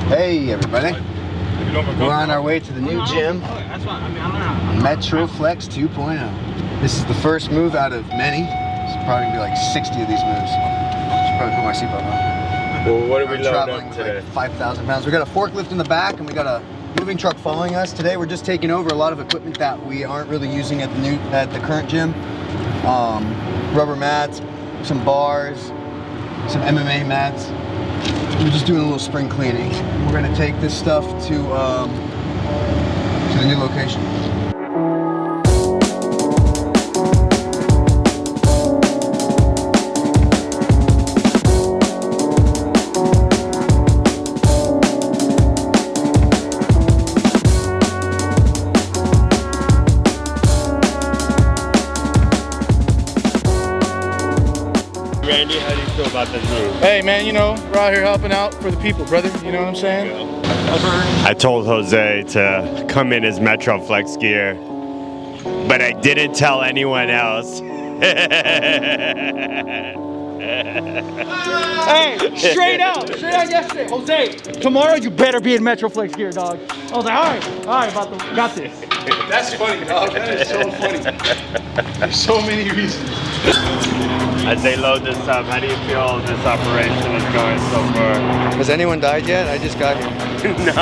Hey everybody, we're on our way to the new gym, Metroflex 2.0. This is the first move out of many. It's probably gonna be like 60 of these moves. Should probably put my seatbelt on. Well, what are we traveling loading with today? like 5,000 pounds. We got a forklift in the back and we got a moving truck following us. Today we're just taking over a lot of equipment that we aren't really using at the current gym. Rubber mats, some bars, some MMA mats. We're just doing a little spring cleaning. We're gonna take this stuff to the new location. Randy, how do you feel about this move? Hey man, you know, we're out here helping out for the people, brother. You know what I'm saying? I told Jose to come in his Metroflex gear, but I didn't tell anyone else. Hey, straight out yesterday. Jose, tomorrow you better be in Metroflex gear, dog. I was like, all right, got this. That's funny, dog. That is so funny. There's so many reasons. As they load this up, how do you feel this operation is going so far? Has anyone died yet? I just got here. No one's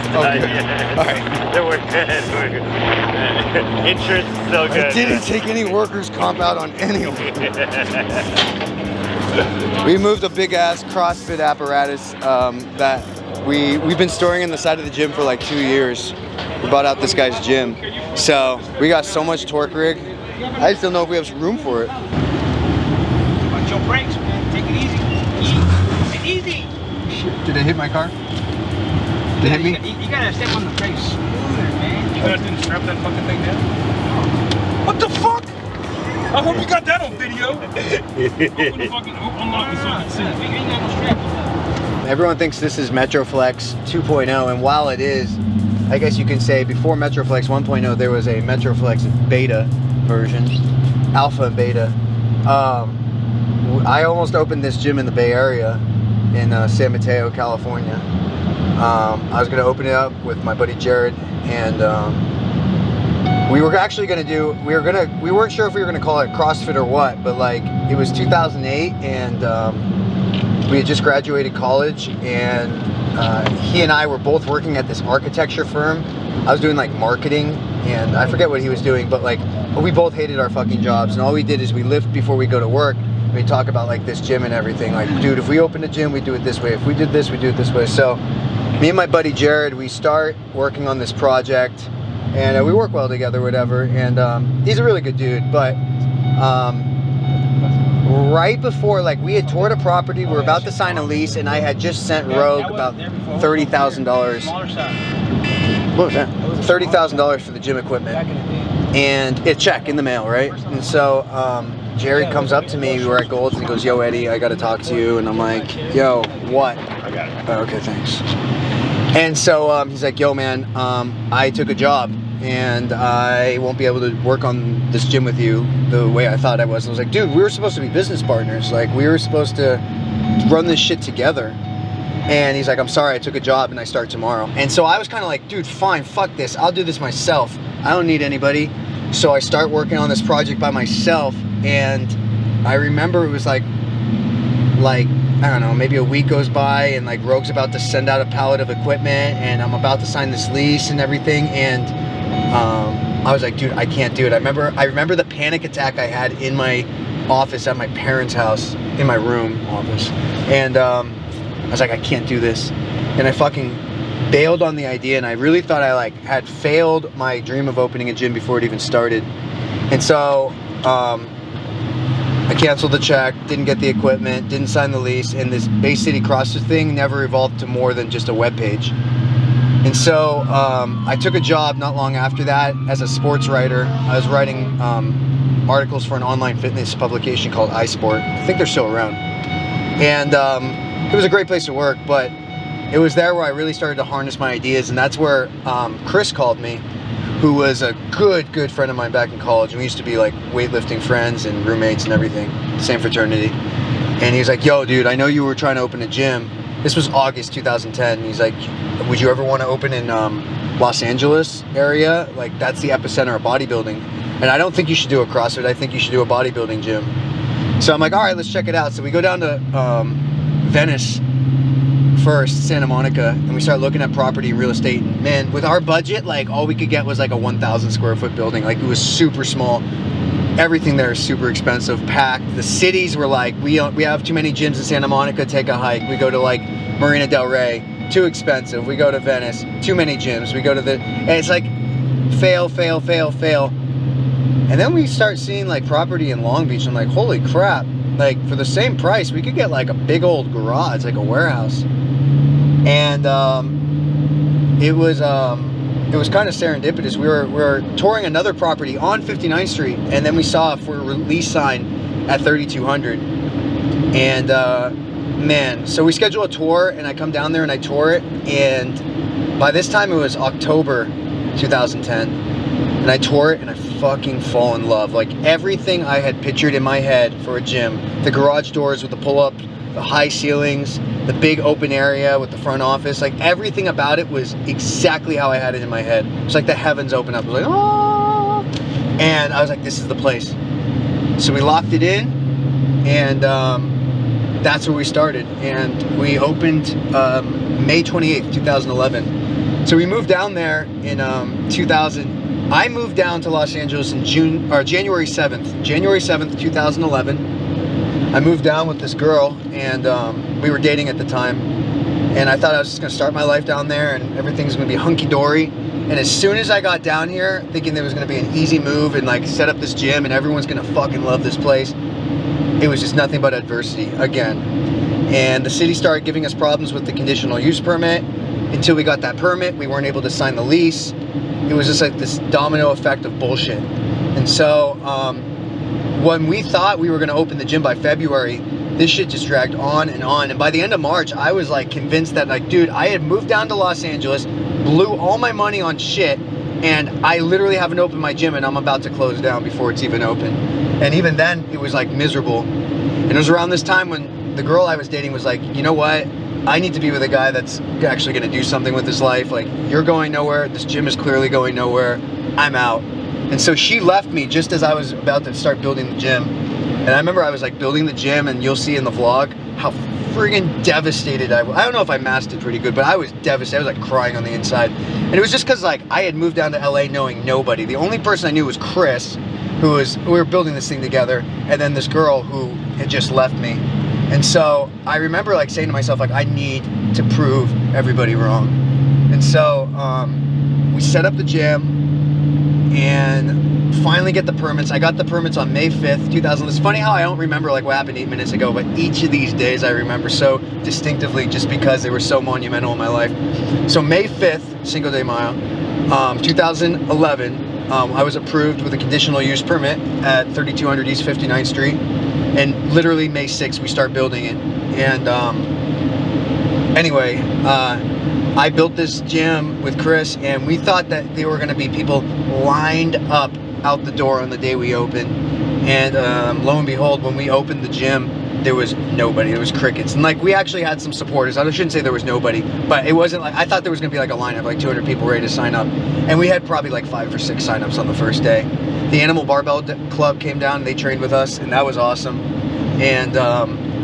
died yet. All right. We're good. Insurance is still good. I didn't take any workers' comp out on any of them. We moved a big ass CrossFit apparatus that we've been storing in the side of the gym for like 2 years. We bought out this guy's gym. So we got so much torque rig. I just don't know if we have room for it. Watch your brakes, man. Take it easy. Easy. Did it hit my car? Did it hit me? You gotta step on the brakes smoother, man. You guys didn't strap that fucking thing down? What the fuck? I hope you got that on video. Open the fucking unlock it so I can see. Ain't got no strap on that. Everyone thinks this is Metroflex 2.0, and while it is, I guess you can say before Metroflex 1.0 there was a Metroflex beta version, alpha and beta. I almost opened this gym in the Bay Area in San Mateo, California. I was going to open it up with my buddy Jared, and we were actually going to do, we weren't sure if we were going to call it CrossFit or what, but like it was 2008 and we had just graduated college, and he and I were both working at this architecture firm. I was doing like marketing, and I forget what he was doing, but like we both hated our fucking jobs, and all we did is we lift before we go to work. We talk about like this gym and everything, like, dude, if we open a gym, we do it this way. If we did this, we do it this way. So me and my buddy Jared, we start working on this project, and we work well together, whatever. And he's a really good dude, but right before, like, we had toured a property, we were about to sign a lease, and I had just sent Rogue about $30,000. What was that? $30,000 for the gym equipment, and a check in the mail, right? And so Jared comes up to me, we were at Gold's, and he goes, yo Eddie, I gotta talk to you. And I'm like, yo, what? I got it. Oh, okay, thanks. And so he's like, yo man, I took a job and I won't be able to work on this gym with you the way I thought I was. And I was like, dude, we were supposed to be business partners. Like, we were supposed to run this shit together. And he's like, I'm sorry, I took a job and I start tomorrow. And so I was kind of like, dude, fine, fuck this. I'll do this myself. I don't need anybody. So I start working on this project by myself. And I remember it was like, I don't know, maybe a week goes by, and like Rogue's about to send out a pallet of equipment, and I'm about to sign this lease and everything. And I was like, dude, I can't do it. I remember the panic attack I had in my office at my parents' house, in my room office. And I was like, I can't do this. And I fucking bailed on the idea, and I really thought I like had failed my dream of opening a gym before it even started. And so I canceled the check, didn't get the equipment, didn't sign the lease, and this Bay City CrossFit thing never evolved to more than just a web page. And so I took a job not long after that as a sports writer. I was writing articles for an online fitness publication called iSport. I think they're still around. And it was a great place to work, but it was there where I really started to harness my ideas, and that's where Chris called me, who was a good friend of mine back in college, and we used to be like weightlifting friends and roommates and everything, same fraternity. And he's like, yo dude, I know you were trying to open a gym, This was August 2010. He's like, would you ever want to open in Los Angeles area? Like, that's the epicenter of bodybuilding. And I don't think you should do a CrossFit. I think you should do a bodybuilding gym. So I'm like, all right, let's check it out. So we go down to Venice first, Santa Monica, and we start looking at property and real estate. And man, with our budget, like all we could get was like a 1,000 square foot building. Like, it was super small. Everything there is super expensive, packed. The cities were like, we have too many gyms in Santa Monica, take a hike. We go to like Marina del Rey, too expensive. We go to Venice, too many gyms. We go to and it's like fail, fail, fail, fail. And then we start seeing like property in Long Beach. I'm like, holy crap. Like, for the same price, we could get like a big old garage, like a warehouse. And it was kind of serendipitous. We were touring another property on 59th Street, and then we saw a for release sign at 3200. And man, so we schedule a tour, and I come down there and I tour it. And by this time it was October 2010, and I tour it and I fucking fall in love. Like, everything I had pictured in my head for a gym, the garage doors with the pull-up, the high ceilings, the big open area with the front office, like everything about it was exactly how I had it in my head. It's like the heavens opened up. It was like, oh, and I was like, this is the place. So we locked it in, and that's where we started. And we opened May 28th, 2011. So we moved down there in 2000. I moved down to Los Angeles in January 7th, 2011. I moved down with this girl, and we were dating at the time, and I thought I was just gonna start my life down there and everything's gonna be hunky-dory. And as soon as I got down here, thinking there was gonna be an easy move and like set up this gym and everyone's gonna fucking love this place, it was just nothing but adversity again. And the city started giving us problems with the conditional use permit. Until we got that permit, we weren't able to sign the lease. It was just like this domino effect of bullshit. And so when we thought we were going to open the gym by February, this shit just dragged on and on. And by the end of March, I was like convinced that, like, dude, I had moved down to Los Angeles, blew all my money on shit, and I literally haven't opened my gym, and I'm about to close down before it's even open. And even then, it was like miserable. And it was around this time when the girl I was dating was like, you know what? I need to be with a guy that's actually going to do something with his life. Like, you're going nowhere. This gym is clearly going nowhere. I'm out. And so she left me just as I was about to start building the gym. And I remember I was like building the gym, and you'll see in the vlog how friggin' devastated I was. I don't know if I masked it pretty good, but I was devastated. I was like crying on the inside. And it was just because like I had moved down to LA knowing nobody. The only person I knew was Chris, we were building this thing together, and then this girl who had just left me. And so I remember like saying to myself, like, I need to prove everybody wrong. And so we set up the gym and finally get the permits. I got the permits on May 5th, 2000. It's funny how I don't remember like what happened 8 minutes ago, but each of these days I remember so distinctively just because they were so monumental in my life. So May 5th, Cinco de Mayo, 2011, I was approved with a conditional use permit at 3200 East 59th Street. And literally May 6th, we start building it. And anyway, I built this gym with Chris, and we thought that there were going to be people lined up out the door on the day we opened. And lo and behold, when we opened the gym, there was nobody. There was crickets. And like, we actually had some supporters. I shouldn't say there was nobody, but it wasn't like, I thought there was going to be like a line of like 200 people ready to sign up. And we had probably like 5 or 6 signups on the first day. The Animal Barbell Club came down, and they trained with us, and that was awesome. And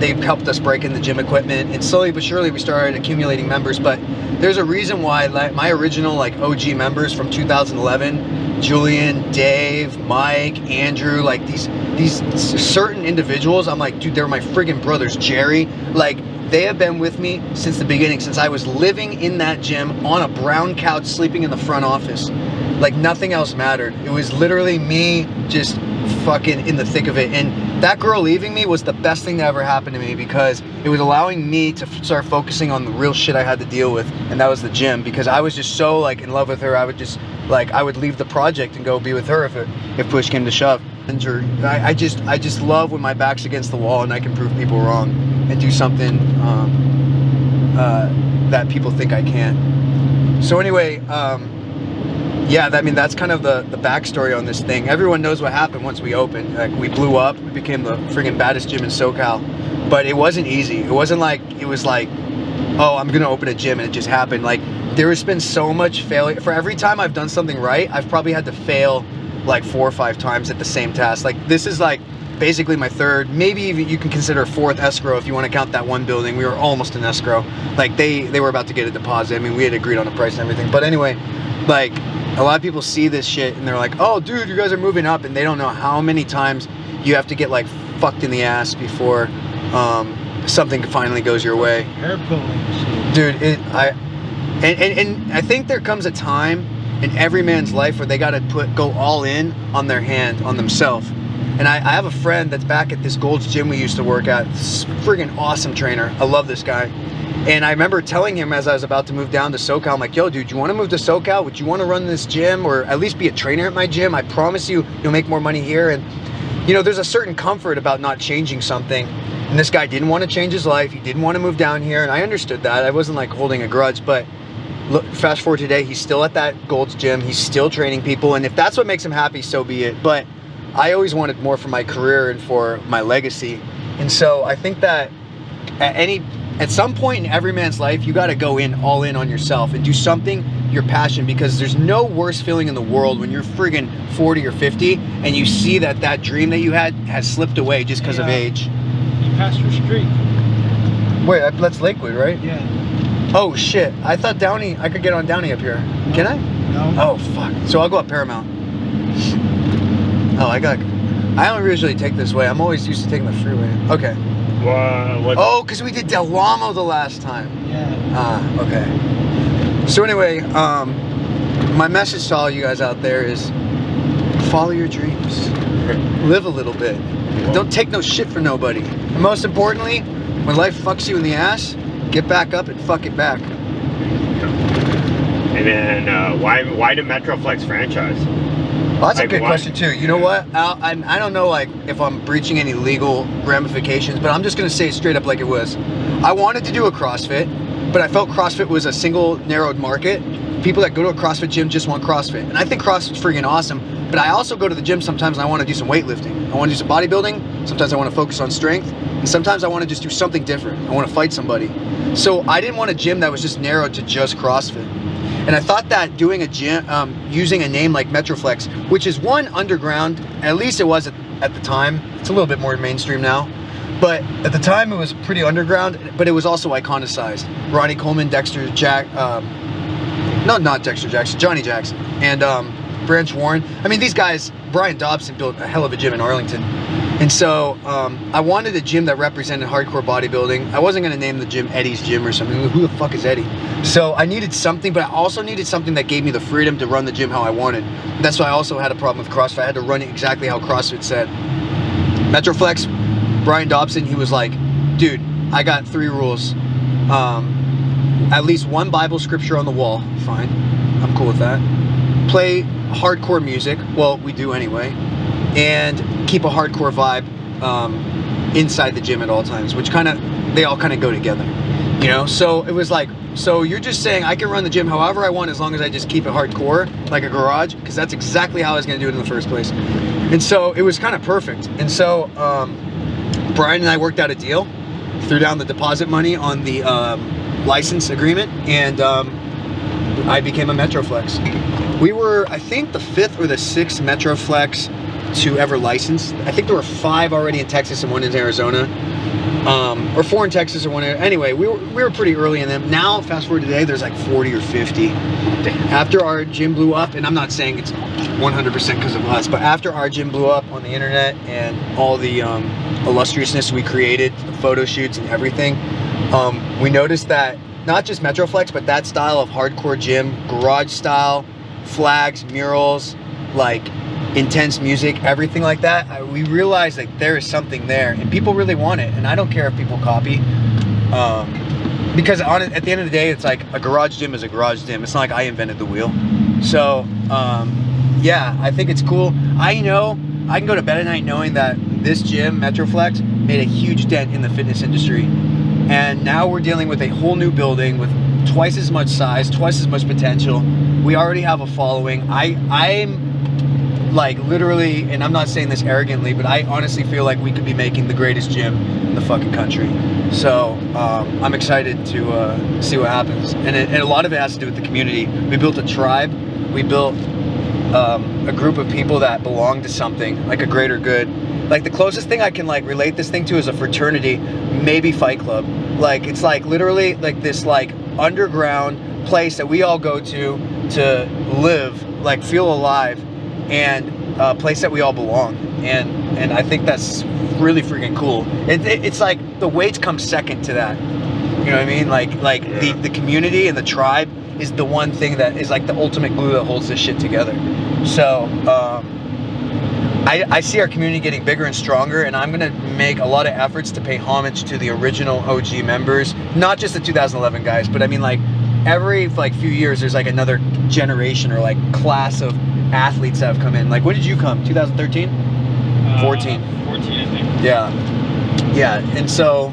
they helped us break in the gym equipment, and slowly but surely we started accumulating members. But there's a reason why like my original like OG members from 2011, Julian, Dave, Mike, Andrew, like these certain individuals, I'm like, dude, they're my friggin' brothers. Jerry, like, they have been with me since the beginning, since I was living in that gym on a brown couch, sleeping in the front office. Like, nothing else mattered. It was literally me just fucking in the thick of it. And that girl leaving me was the best thing that ever happened to me, because it was allowing me to start focusing on the real shit I had to deal with, and that was the gym. Because I was just so like in love with her, I would just like, I would leave the project and go be with her if push came to shove. I just love when my back's against the wall and I can prove people wrong and do something that people think I can't. So anyway, yeah, I mean, that's kind of the backstory on this thing. Everyone knows what happened once we opened. Like, we blew up. We became the friggin' baddest gym in SoCal. But it wasn't easy. It wasn't like, it was like oh, I'm gonna open a gym, and it just happened. Like, there has been so much failure. For every time I've done something right, I've probably had to fail like 4 or 5 times at the same task. Like, this is like basically my third, maybe even you can consider a 4th escrow if you want to count that one building. We were almost in escrow. Like, they were about to get a deposit. I mean, we had agreed on a price and everything. But anyway, like, a lot of people see this shit and they're like, oh, dude, you guys are moving up, and they don't know how many times you have to get like fucked in the ass before something finally goes your way. Hair pulling. Dude, and I think there comes a time in every man's life where they got to go all in on their hand, on themselves. And I have a friend that's back at this Gold's Gym we used to work at. This friggin' awesome trainer. I love this guy. And I remember telling him as I was about to move down to SoCal, I'm like, yo, dude, you want to move to SoCal? Would you want to run this gym or at least be a trainer at my gym? I promise you, you'll make more money here. And, you know, there's a certain comfort about not changing something. And this guy didn't want to change his life. He didn't want to move down here. And I understood that. I wasn't like holding a grudge, but look, fast forward today, he's still at that Gold's Gym. He's still training people. And if that's what makes him happy, so be it. But I always wanted more for my career and for my legacy. And so I think that at some point in every man's life, you got to go all in on yourself and do something you're passionate, because there's no worse feeling in the world when you're friggin' 40 or 50 and you see that dream that you had has slipped away just because of age. You passed your street. Wait, that's Lakewood, right? Yeah. Oh shit, I thought Downey, I could get on Downey up here. Can I? No. Oh fuck. So I'll go up Paramount. Oh, I don't usually take this way. I'm always used to taking the freeway. Okay. What? Oh, because we did Del Lamo the last time. Yeah. Ah, okay. So anyway, my message to all you guys out there is follow your dreams. Live a little bit. Don't take no shit for nobody. And most importantly, when life fucks you in the ass, get back up and fuck it back. And then why the Metroflex franchise? Well, that's a Like, good why? question too. You know what? I don't know like if I'm breaching any legal ramifications, but I'm just gonna say it straight up like it was. I wanted to do a CrossFit, but I felt CrossFit was a single narrowed market. People that go to a CrossFit gym just want CrossFit. And I think CrossFit's freaking awesome, but I also go to the gym sometimes and I want to do some weightlifting. I want to do some bodybuilding. Sometimes I want to focus on strength. And sometimes I want to just do something different. I want to fight somebody. So I didn't want a gym that was just narrowed to just CrossFit. And I thought that doing a gym, using a name like Metroflex, which is one underground, at least it was at the time. It's a little bit more mainstream now. But at the time it was pretty underground, but it was also iconicized. Ronnie Coleman, Dexter not Dexter Jackson, Johnny Jackson, and Branch Warren. I mean, these guys, Brian Dobson built a hell of a gym in Arlington. And so I wanted a gym that represented hardcore bodybuilding. I wasn't gonna name the gym Eddie's Gym or something. Who the fuck is Eddie? So I needed something, but I also needed something that gave me the freedom to run the gym how I wanted. That's why I also had a problem with CrossFit. I had to run it exactly how CrossFit said. Metroflex, Brian Dobson, he was like, dude, I got 3 rules. At least 1 Bible scripture on the wall. Fine, I'm cool with that. Play hardcore music, well, we do anyway, and keep a hardcore vibe inside the gym at all times, which they all kind of go together, you know? So it was like, so you're just saying I can run the gym however I want as long as I just keep it hardcore, like a garage, because that's exactly how I was gonna do it in the first place. And so it was kind of perfect. And so Brian and I worked out a deal, threw down the deposit money on the license agreement, and I became a Metroflex. We were, I think, the 5th or the 6th Metroflex to ever license. I think there were 5 already in Texas and 1 in Arizona, or 4 in Texas or 1 in, anyway, we were pretty early in them. Now, fast forward today, there's like 40 or 50. After our gym blew up, and I'm not saying it's 100% because of us, but after our gym blew up on the internet and all the illustriousness we created, the photo shoots and everything, we noticed that not just Metroflex, but that style of hardcore gym, garage style, flags, murals, like intense music, everything like that, we realized like there is something there and people really want it. And I don't care if people copy, because at the end of the day, it's like a garage gym is a garage gym. It's not like I invented the wheel. So yeah, I think it's cool. I know I can go to bed at night knowing that this gym, Metroflex, made a huge dent in the fitness industry. And now we're dealing with a whole new building with twice as much size, twice as much potential. We already have a following. I'm like literally, and I'm not saying this arrogantly, but I honestly feel like we could be making the greatest gym in the fucking country. So I'm excited to see what happens. And a lot of it has to do with the community. We built a tribe. We built a group of people that belong to something, like a greater good. Like the closest thing I can like relate this thing to is a fraternity, maybe Fight Club. Like it's like literally like this like underground place that we all go to live, like feel alive, and a place that we all belong. And I think that's really freaking cool. It's like the weights come second to that. You know what I mean? Like the community and the tribe is the one thing that is like the ultimate glue that holds this shit together. So I see our community getting bigger and stronger, and I'm gonna make a lot of efforts to pay homage to the original OG members, not just the 2011 guys, but I mean like every like few years there's like another generation or like class of athletes that have come in. Like when did you come? 2013? 14. 14, I think. Yeah, and so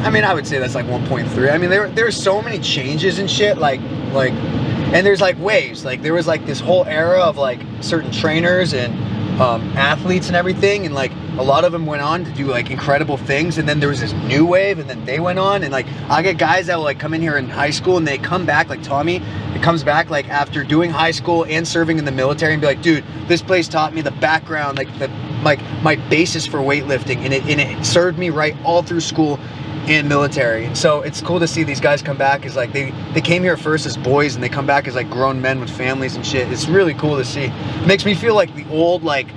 I mean I would say that's like 1.3. I mean there's so many changes and shit, like and there's like waves. Like there was like this whole era of like certain trainers and athletes and everything, and like a lot of them went on to do like incredible things, and then there was this new wave, and then they went on, and like I get guys that will like come in here in high school and they come back, like Tommy, it comes back like after doing high school and serving in the military, and be like, dude, this place taught me the background, like my basis for weightlifting, and it served me right all through school and military. And so it's cool to see these guys come back as like they came here first as boys, and they come back as like grown men with families and shit. It's really cool to see. It makes me feel like the old like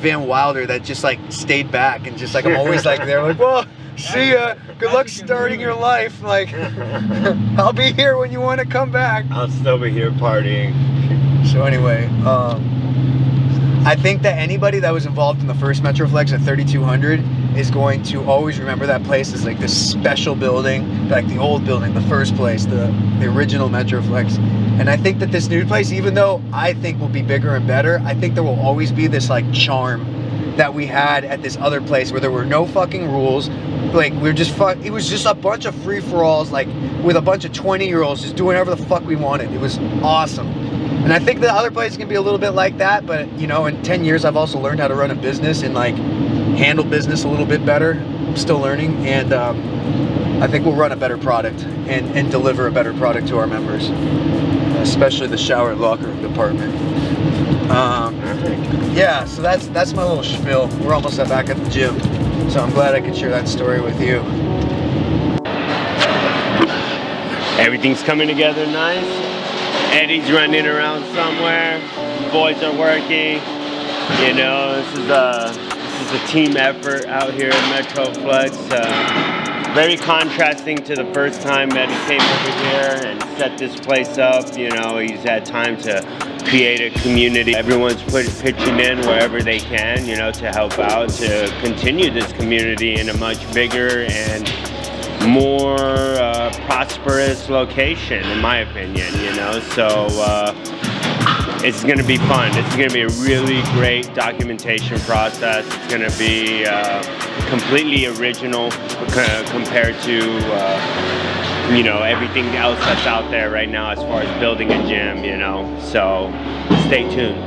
Van Wilder that just like stayed back, and just like I'm always like there like, well, see ya, good luck starting your life, like I'll be here when you want to come back. I'll still be here partying. So anyway, I think that anybody that was involved in the first Metroflex at 3200 is going to always remember that place as like this special building, like the old building, the first place, the original Metroflex. And I think that this new place, even though I think will be bigger and better, I think there will always be this like charm that we had at this other place where there were no fucking rules. Like we were just it was just a bunch of free-for-alls, like with a bunch of 20-year-olds just doing whatever the fuck we wanted. It was awesome. And I think the other place can be a little bit like that, but you know, in 10 years I've also learned how to run a business and like handle business a little bit better. I'm still learning, and I think we'll run a better product and deliver a better product to our members, especially the shower and locker department. Yeah, so that's my little spiel. We're almost back at the gym, so I'm glad I could share that story with you. Everything's coming together nice. Eddie's running around somewhere. Boys are working. You know, this is a team effort out here at Metroflex. Very contrasting to the first time Eddie came over here and set this place up. You know, he's had time to create a community. Everyone's pitching in wherever they can, you know, to help out, to continue this community in a much bigger and more prosperous location, in my opinion, you know. So it's going to be fun. It's going to be a really great documentation process. It's going to be completely original compared to you know, everything else that's out there right now as far as building a gym, you know. So stay tuned.